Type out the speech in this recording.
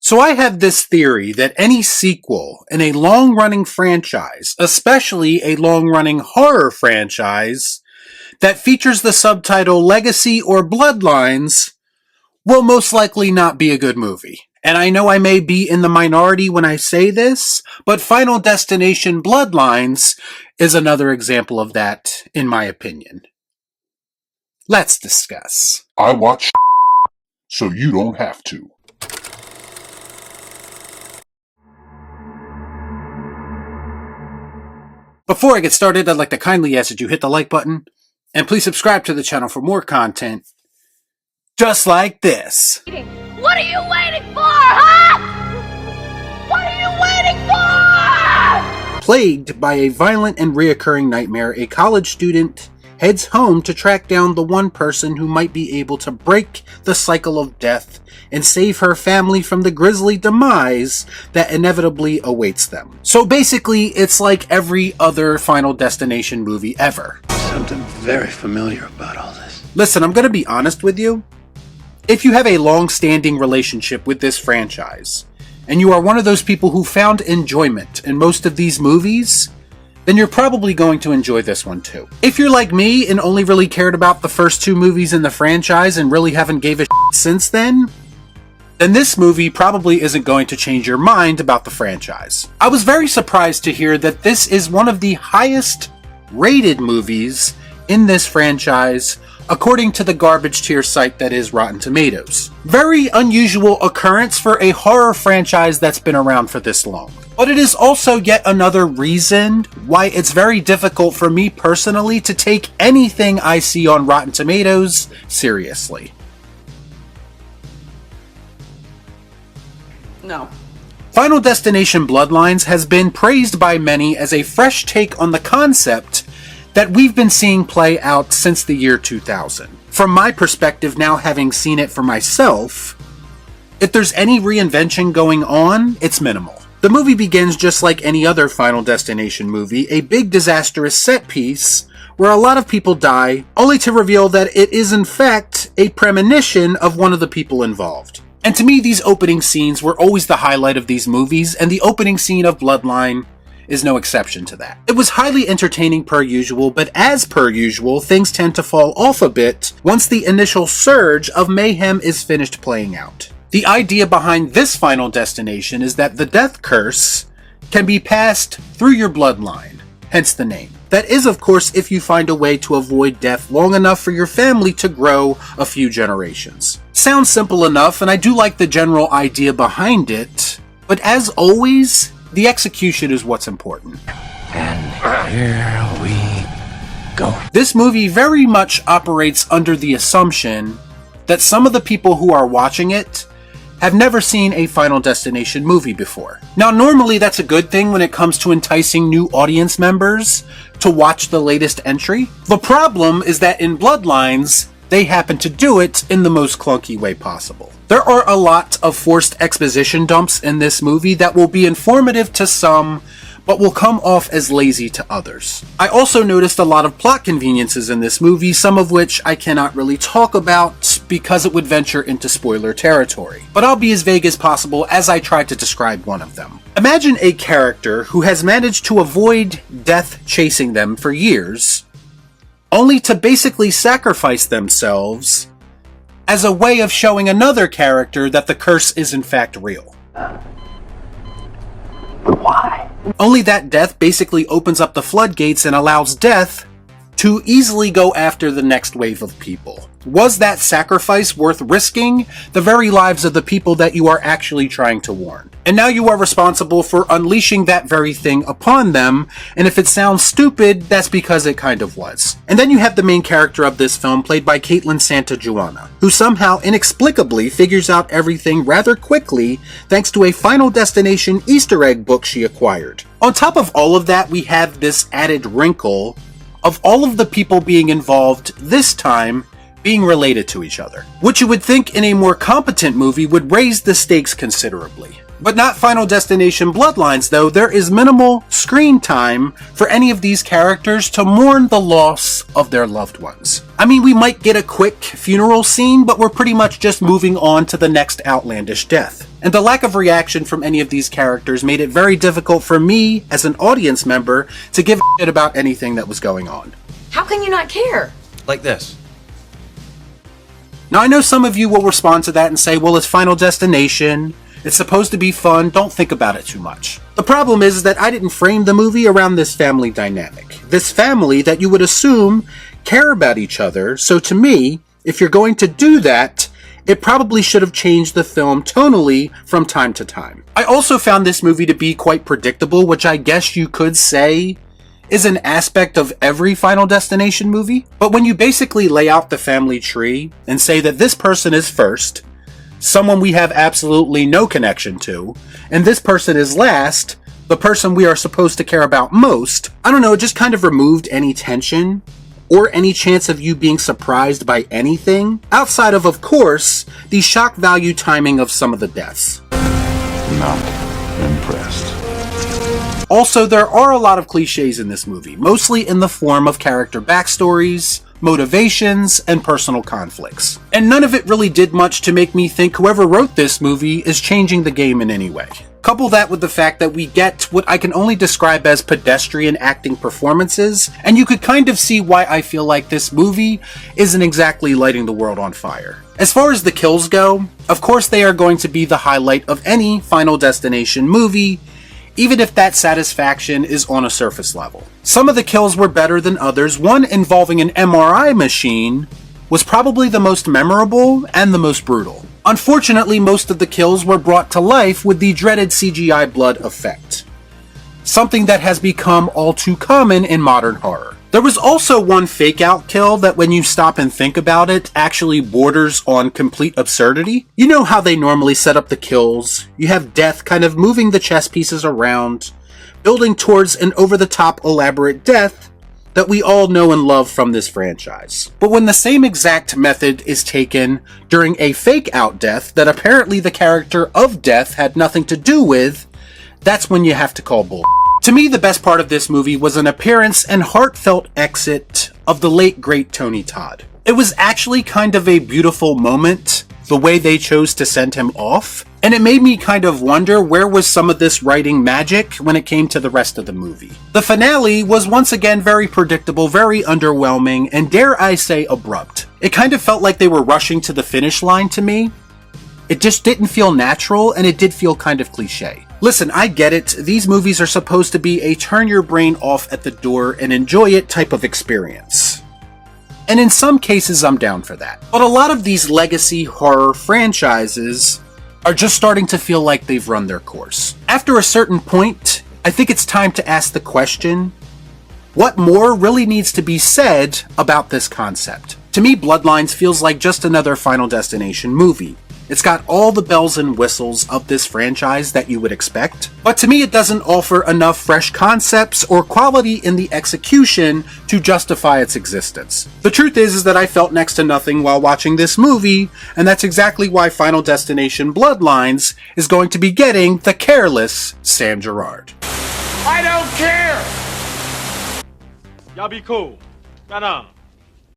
So I have this theory that any sequel in a long-running franchise, especially a long-running horror franchise, that features the subtitle Legacy or Bloodlines will most likely not be a good movie. And I know I may be in the minority when I say this, but Final Destination Bloodlines is another example of that, in my opinion. Let's discuss. I watch so you don't have to. Before I get started, I'd like to kindly ask that you hit the like button, and please subscribe to the channel for more content just like this. What are you waiting for, huh? What are you waiting for? Plagued by a violent and reoccurring nightmare, a college student heads home to track down the one person who might be able to break the cycle of death and save her family from the grisly demise that inevitably awaits them. So basically, it's like every other Final Destination movie ever. Something very familiar about all this. Listen, I'm gonna be honest with you. If you have a long-standing relationship with this franchise, and you are one of those people who found enjoyment in most of these movies, then you're probably going to enjoy this one too. If you're like me and only really cared about the first two movies in the franchise and really haven't gave a shit since then this movie probably isn't going to change your mind about the franchise. I was very surprised to hear that this is one of the highest rated movies in this franchise, according to the garbage tier site that is Rotten Tomatoes. Very unusual occurrence for a horror franchise that's been around for this long. But it is also yet another reason why it's very difficult for me personally to take anything I see on Rotten Tomatoes seriously. No. Final Destination Bloodlines has been praised by many as a fresh take on the concept that we've been seeing play out since the year 2000. From my perspective, now having seen it for myself, if there's any reinvention going on, it's minimal. The movie begins just like any other Final Destination movie, a big disastrous set piece where a lot of people die, only to reveal that it is in fact a premonition of one of the people involved. And to me, these opening scenes were always the highlight of these movies, and the opening scene of Bloodline is no exception to that. It was highly entertaining per usual, but as per usual, things tend to fall off a bit once the initial surge of mayhem is finished playing out. The idea behind this Final Destination is that the death curse can be passed through your bloodline, hence the name. That is, of course, if you find a way to avoid death long enough for your family to grow a few generations. Sounds simple enough, and I do like the general idea behind it, but as always, the execution is what's important. And here we go. This movie very much operates under the assumption that some of the people who are watching it have never seen a Final Destination movie before. Now, normally that's a good thing when it comes to enticing new audience members to watch the latest entry. The problem is that in Bloodlines, they happen to do it in the most clunky way possible. There are a lot of forced exposition dumps in this movie that will be informative to some, but will come off as lazy to others. I also noticed a lot of plot conveniences in this movie, some of which I cannot really talk about because it would venture into spoiler territory. But I'll be as vague as possible as I try to describe one of them. Imagine a character who has managed to avoid death chasing them for years, only to basically sacrifice themselves as a way of showing another character that the curse is in fact real. Why? Only that death basically opens up the floodgates and allows death to easily go after the next wave of people. Was that sacrifice worth risking the very lives of the people that you are actually trying to warn? And now you are responsible for unleashing that very thing upon them, and if it sounds stupid, that's because it kind of was. And then you have the main character of this film, played by Caitlin Santajuana, who somehow inexplicably figures out everything rather quickly thanks to a Final Destination Easter egg book she acquired. On top of all of that, we have this added wrinkle of all of the people being involved this time being related to each other, which you would think in a more competent movie would raise the stakes considerably. But not Final Destination Bloodlines, though. There is minimal screen time for any of these characters to mourn the loss of their loved ones. I mean, we might get a quick funeral scene, but we're pretty much just moving on to the next outlandish death. And the lack of reaction from any of these characters made it very difficult for me, as an audience member, to give a shit about anything that was going on. How can you not care? Like this. Now, I know some of you will respond to that and say, well, it's Final Destination. It's supposed to be fun, don't think about it too much. The problem is that I didn't frame the movie around this family dynamic. This family that you would assume care about each other, so to me, if you're going to do that, it probably should have changed the film tonally from time to time. I also found this movie to be quite predictable, which I guess you could say is an aspect of every Final Destination movie. But when you basically lay out the family tree and say that this person is first, someone we have absolutely no connection to, and this person is last, the person we are supposed to care about most, I don't know, it just kind of removed any tension or any chance of you being surprised by anything, outside of course, the shock value timing of some of the deaths. Not impressed. Also, there are a lot of cliches in this movie, mostly in the form of character backstories, motivations, and personal conflicts. And none of it really did much to make me think whoever wrote this movie is changing the game in any way. Couple that with the fact that we get what I can only describe as pedestrian acting performances, and you could kind of see why I feel like this movie isn't exactly lighting the world on fire. As far as the kills go, of course they are going to be the highlight of any Final Destination movie, even if that satisfaction is on a surface level. Some of the kills were better than others. One involving an MRI machine was probably the most memorable and the most brutal. Unfortunately, most of the kills were brought to life with the dreaded CGI blood effect, something that has become all too common in modern horror. There was also one fake-out kill that, when you stop and think about it, actually borders on complete absurdity. You know how they normally set up the kills. You have death kind of moving the chess pieces around, building towards an over-the-top elaborate death that we all know and love from this franchise. But when the same exact method is taken during a fake-out death that apparently the character of Death had nothing to do with, that's when you have to call bull. To me, the best part of this movie was an appearance and heartfelt exit of the late great Tony Todd. It was actually kind of a beautiful moment, the way they chose to send him off, and it made me kind of wonder where was some of this writing magic when it came to the rest of the movie. The finale was once again very predictable, very underwhelming, and dare I say abrupt. It kind of felt like they were rushing to the finish line to me. It just didn't feel natural, and it did feel kind of cliche. Listen, I get it. These movies are supposed to be a turn your brain off at the door and enjoy it type of experience. And in some cases, I'm down for that. But a lot of these legacy horror franchises are just starting to feel like they've run their course. After a certain point, I think it's time to ask the question, what more really needs to be said about this concept? To me, Bloodlines feels like just another Final Destination movie. It's got all the bells and whistles of this franchise that you would expect, but to me it doesn't offer enough fresh concepts or quality in the execution to justify its existence. The truth is that I felt next to nothing while watching this movie, and that's exactly why Final Destination Bloodlines is going to be getting the Careless Sam Gerard. I don't care! Y'all be cool. Right on.